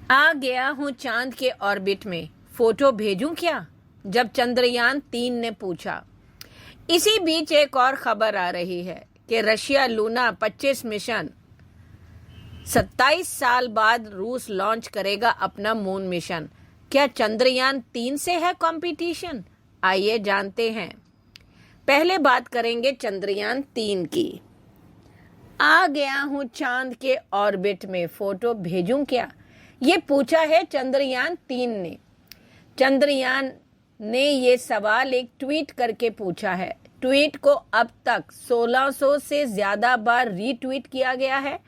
आ गया हूं चांद के ऑर्बिट में, फोटो भेजूं क्या? जब चंद्रयान 3 ने पूछा। इसी बीच एक और खबर आ रही है कि रशिया लूना 25 मिशन 27 साल बाद रूस लॉन्च करेगा अपना मून मिशन। क्या चंद्रयान 3 से है कंपटीशन? आइए जानते हैं। पहले बात करेंगे चंद्रयान 3 की। आ गया हूं चांद के ऑर्बिट में, फोटो भेजूं क्या? ये पूछा है चंद्रयान 3 ने। चंद्रयान ने ये सवाल एक ट्वीट करके पूछा है। ट्वीट को अब तक 1600 से ज्यादा बार रीट्वीट किया गया है,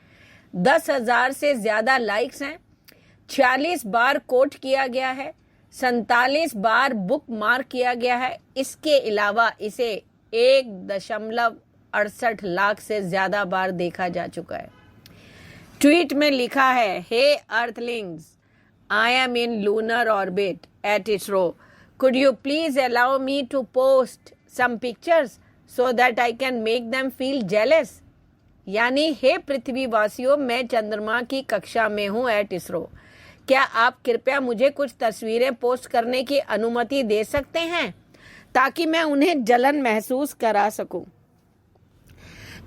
10,000 से ज्यादा लाइक्स हैं, 46 बार कोट किया गया है, 47 बार बुक मार्क किया गया है। इसके अलावा इसे 1.68 लाख से ज्यादा बार देखा जा चुका है। ट्वीट में लिखा है, hey earthlings, I am in lunar orbit at ISRO, could you please allow me to post some pictures so that I can make them feel jealous? यानी हे पृथ्वीवासियों, मैं चंद्रमा की कक्षा में हूं एट इसरो, क्या आप कृपया मुझे कुछ तस्वीरें पोस्ट करने की अनुमति दे सकते हैं ताकि मैं उन्हें जलन महसूस करा सकूं।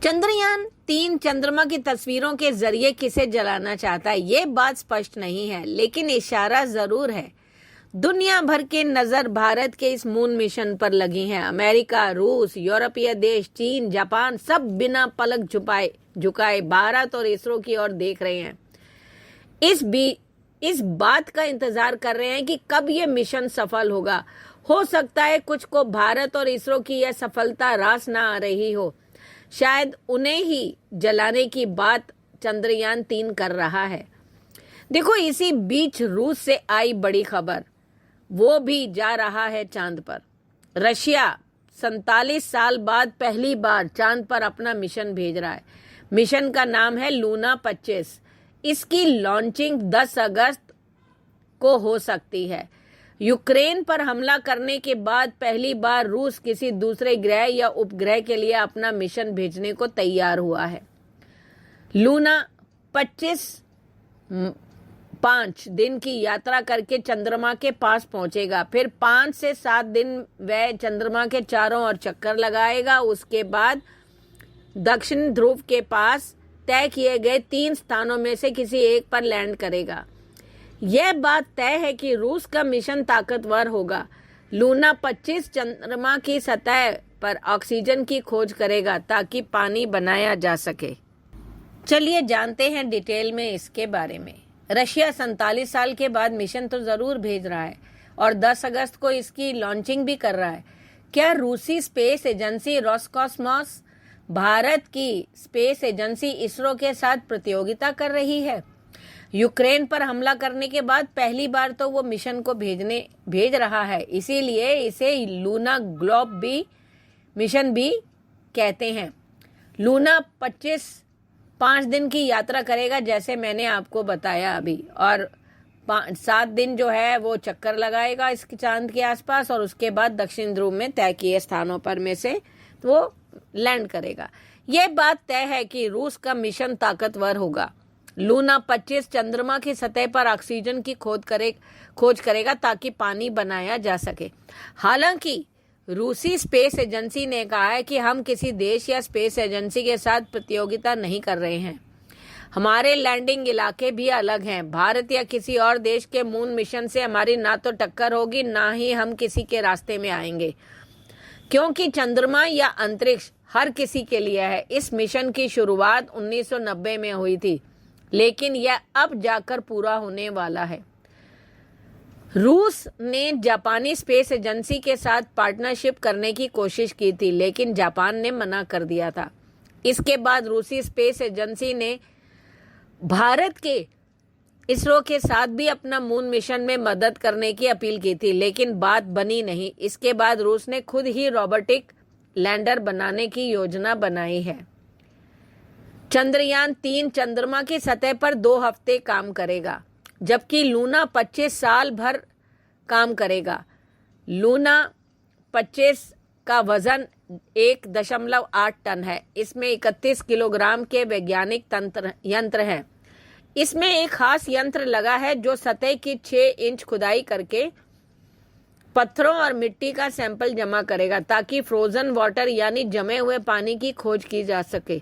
चंद्रयान 3 चंद्रमा की तस्वीरों के जरिए किसे जलाना चाहता है, ये बात स्पष्ट नहीं है, लेकिन इशारा जरूर है। दुनिया भर के नजर भारत के इस मून मिशन पर लगी है। अमेरिका, रूस, यूरोपीय देश, चीन, जापान सब बिना पलक झुकाए भारत और इसरो की ओर देख रहे हैं। इस बात का इंतजार कर रहे हैं कि कब ये मिशन सफल होगा। हो सकता है कुछ को भारत और इसरो की यह सफलता रास ना आ रही हो, शायद उन्हें ही जलाने की बात चंद्रयान 3 कर रहा है। देखो, इसी बीच रूस से आई बड़ी खबर, वो भी जा रहा है चांद पर। रशिया 47 साल बाद पहली बार चांद पर अपना मिशन भेज रहा है। मिशन का नाम है लूना 25। इसकी लॉन्चिंग 10 अगस्त को हो सकती है। यूक्रेन पर हमला करने के बाद पहली बार रूस किसी दूसरे ग्रह या उपग्रह के लिए अपना मिशन भेजने को तैयार हुआ है। लूना 25 5 दिन की यात्रा करके चंद्रमा के पास पहुंचेगा। फिर 5 से 7 दिन वह चंद्रमा के चारों ओर चक्कर लगाएगा। उसके बाद दक्षिण ध्रुव के पास तय किए गए 3 स्थानों में से किसी एक पर लैंड करेगा। यह बात तय है कि रूस का मिशन ताकतवर होगा। लूना 25 चंद्रमा की सतह पर ऑक्सीजन की खोज करेगा ताकि पानी बनाया जा सके। चलिए जानते हैं डिटेल में इसके बारे में। रशिया 47 साल के बाद मिशन तो जरूर भेज रहा है और 10 अगस्त को इसकी लॉन्चिंग भी कर रहा है। क्या रूसी स्पेस एजेंसी रोसकॉस्मोस भारत की स्पेस एजेंसी इसरो के साथ प्रतियोगिता कर रही है? यूक्रेन पर हमला करने के बाद पहली बार तो वो मिशन को भेज रहा है, इसीलिए इसे लूना ग्लोब भी मिशन भी कहते हैं। लूना 25 5 दिन की यात्रा करेगा, जैसे मैंने आपको बताया अभी, और 7 दिन जो है वो चक्कर लगाएगा इसके चांद के आसपास, और उसके बाद दक्षिण ध्रुव में तय किए स्थानों पर में से वो लैंड करेगा। ये बात तय है कि रूस का मिशन ताकतवर होगा। लूना 25 चंद्रमा की सतह पर ऑक्सीजन की खोज करेगा ताकि पानी बनाया जा सके। हालांकि रूसी स्पेस एजेंसी ने कहा है कि हम किसी देश या स्पेस एजेंसी के साथ प्रतियोगिता नहीं कर रहे हैं। हमारे लैंडिंग इलाके भी अलग हैं। भारत या किसी और देश के मून मिशन से हमारी ना तो टक्कर होगी, ना ही हम किसी के रास्ते में आएंगे, क्योंकि चंद्रमा या अंतरिक्ष हर किसी के लिए है। इस मिशन की शुरुआत 1990 में हुई थी, लेकिन यह अब जाकर पूरा होने वाला है। रूस ने जापानी स्पेस एजेंसी के साथ पार्टनरशिप करने की कोशिश की थी, लेकिन जापान ने मना कर दिया था। इसके बाद रूसी स्पेस एजेंसी ने भारत के इसरो के साथ भी अपना मून मिशन में मदद करने की अपील की थी, लेकिन बात बनी नहीं। इसके बाद रूस ने खुद ही रोबोटिक लैंडर बनाने की योजना बनाई है। चंद्रयान 3 चंद्रमा की सतह पर 2 हफ्ते काम करेगा, जबकि लूना 25 साल भर काम करेगा। लूना 25 का वजन 1.8 टन है। इसमें 31 किलोग्राम के वैज्ञानिक यंत्र हैं। इसमें एक खास यंत्र लगा है जो सतह की 6 इंच खुदाई करके पत्थरों और मिट्टी का सैंपल जमा करेगा ताकि फ्रोजन वाटर यानी जमे हुए पानी की खोज की जा सके,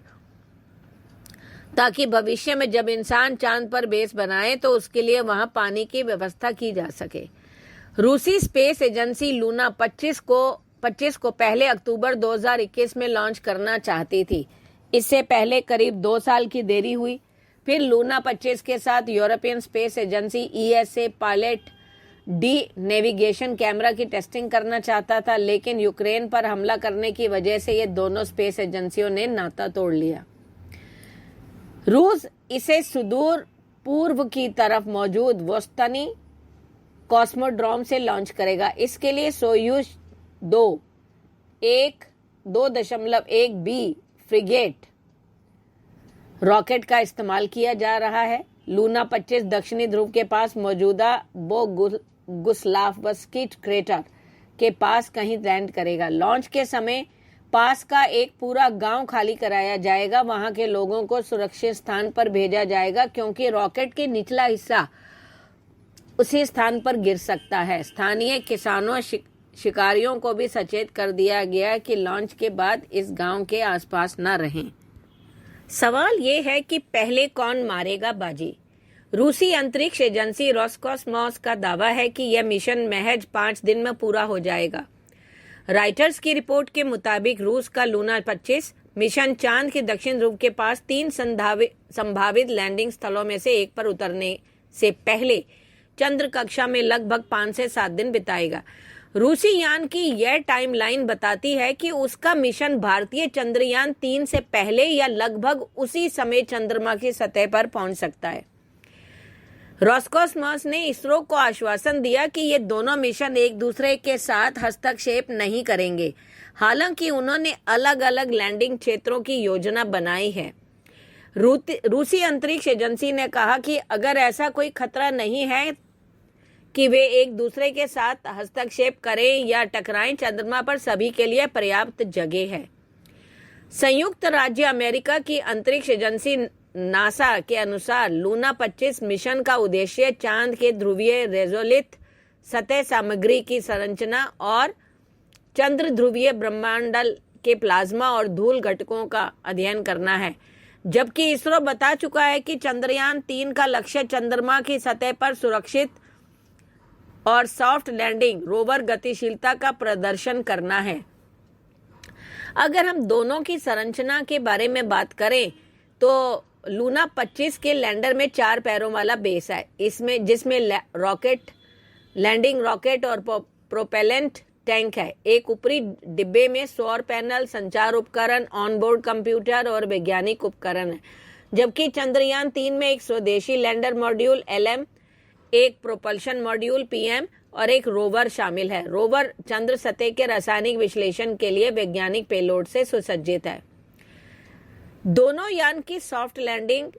ताकि भविष्य में जब इंसान चांद पर बेस बनाए तो उसके लिए वहां पानी की व्यवस्था की जा सके। रूसी स्पेस एजेंसी लूना 25 को पहले अक्टूबर 2021 में लॉन्च करना चाहती थी। इससे पहले करीब 2 साल की देरी हुई। फिर लूना 25 के साथ European space agency ESA pilot D navigation camera की टेस्टिंग करना चाहता था, लेकिन यूक्रेन पर हमला करने की वजह से ये दोनों स्पेस एजेंसियों ने नाता तोड़ लिया। रूस इसे सुदूर पूर्व की तरफ मौजूद वोस्तनी कॉस्मोड्रोम से लॉन्च करेगा। इसके लिए सोयूज 2.1B फ्रिगेट रॉकेट का इस्तेमाल किया जा रहा है। लूना 25 दक्षिणी ध्रुव के पास मौजूदा बोगुस्लावस्की क्रेटर के पास कहीं लैंड करेगा। लॉन्च के समय पास का एक पूरा गांव खाली कराया जाएगा। वहां के लोगों को सुरक्षित स्थान पर भेजा जाएगा क्योंकि रॉकेट की निचला हिस्सा उसी स्थान पर गिर सकता है। स्थानीय किसानों शिकारियों को भी सचेत कर दिया गया कि लॉन्च के बाद इस गांव के आसपास न रहें। सवाल ये है कि पहले कौन मारेगा बाजी। रूसी अंतरिक्ष एजेंसी रोसकॉस्मोस का दावा है कि यह मिशन महज 5 दिन में पूरा हो जाएगा। राइटर्स की रिपोर्ट के मुताबिक रूस का लूना 25 मिशन चांद के दक्षिण ध्रुव के पास 3 संभावित लैंडिंग स्थलों में से एक पर उतरने से पहले चंद्र कक्षा में लगभग 5 से 7 दिन बिताएगा। रूसी यान की यह टाइमलाइन बताती है कि उसका मिशन भारतीय चंद्रयान 3 से पहले या लगभग उसी समय चंद्रमा की सतह पर पहुंच सकता है। रोसकॉस्मोस ने इसरो को आश्वासन दिया कि ये दोनों मिशन एक दूसरे के साथ हस्तक्षेप नहीं करेंगे। हालांकि उन्होंने अलग अलग लैंडिंग क्षेत्रों की योजना बनाई है। रूसी अंतरिक्ष एजेंसी ने कहा कि अगर ऐसा कोई खतरा नहीं है कि वे एक दूसरे के साथ हस्तक्षेप करें या टकराएं, चंद्रमा पर सभी के लिए पर्याप्त जगह है। संयुक्त राज्य अमेरिका की अंतरिक्ष एजेंसी नासा के अनुसार लूना 25 मिशन का उद्देश्य चांद के ध्रुवीय रेजोलिथ सतह सामग्री की संरचना और चंद्र ध्रुवीय ब्रह्मांडल के प्लाज्मा और धूल घटकों का अध्ययन करना है। जबकि इसरो बता चुका है कि चंद्रयान 3 का लक्ष्य चंद्रमा की सतह पर सुरक्षित और सॉफ्ट लैंडिंग रोवर गतिशीलता का प्रदर्शन करना है। अगर हम दोनों की संरचना के बारे में बात करें तो लूना 25 के लैंडर में 4 पैरों वाला बेस है, जिसमें लैंडिंग रॉकेट और प्रोपेलेंट टैंक है। एक ऊपरी डिब्बे में सौर पैनल, संचार उपकरण, ऑनबोर्ड कंप्यूटर और वैज्ञानिक उपकरण है। जबकि चंद्रयान 3 में एक स्वदेशी लैंडर मॉड्यूल LM, एक प्रोपल्शन मॉड्यूल PM और एक रोवर शामिल है। रोवर चंद्र सतह के रासायनिक विश्लेषण के लिए वैज्ञानिक पेलोड से सुसज्जित है। दोनों यान की सॉफ्ट लैंडिंग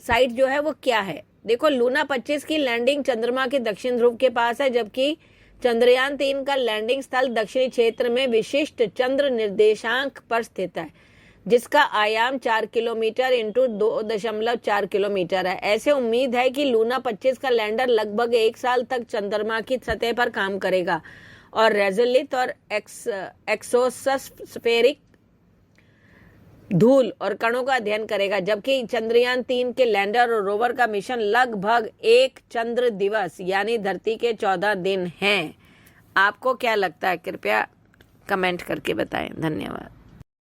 साइट जो है वो क्या है? देखो, लूना 25 की लैंडिंग चंद्रमा के दक्षिण ध्रुव के पास है, जबकि चंद्रयान 3 का लैंडिंग स्थल दक्षिणी क्षेत्र में विशिष्ट चंद्र निर्देशांक पर स्थित है, जिसका आयाम 4 किलोमीटर इंटू 2.4 किलोमीटर है। ऐसे उम्मीद है कि लूना 25 का लैंडर लगभग 1 साल तक चंद्रमा की सतह पर काम करेगा और रेजोलिथ और एक्सोस्फेरिक धूल और कणों का अध्ययन करेगा। जबकि चंद्रयान 3 के लैंडर और रोवर का मिशन लगभग 1 चंद्र दिवस यानी धरती के 14 दिन हैं। आपको क्या लगता है? कृपया कमेंट करके बताएं। धन्यवाद।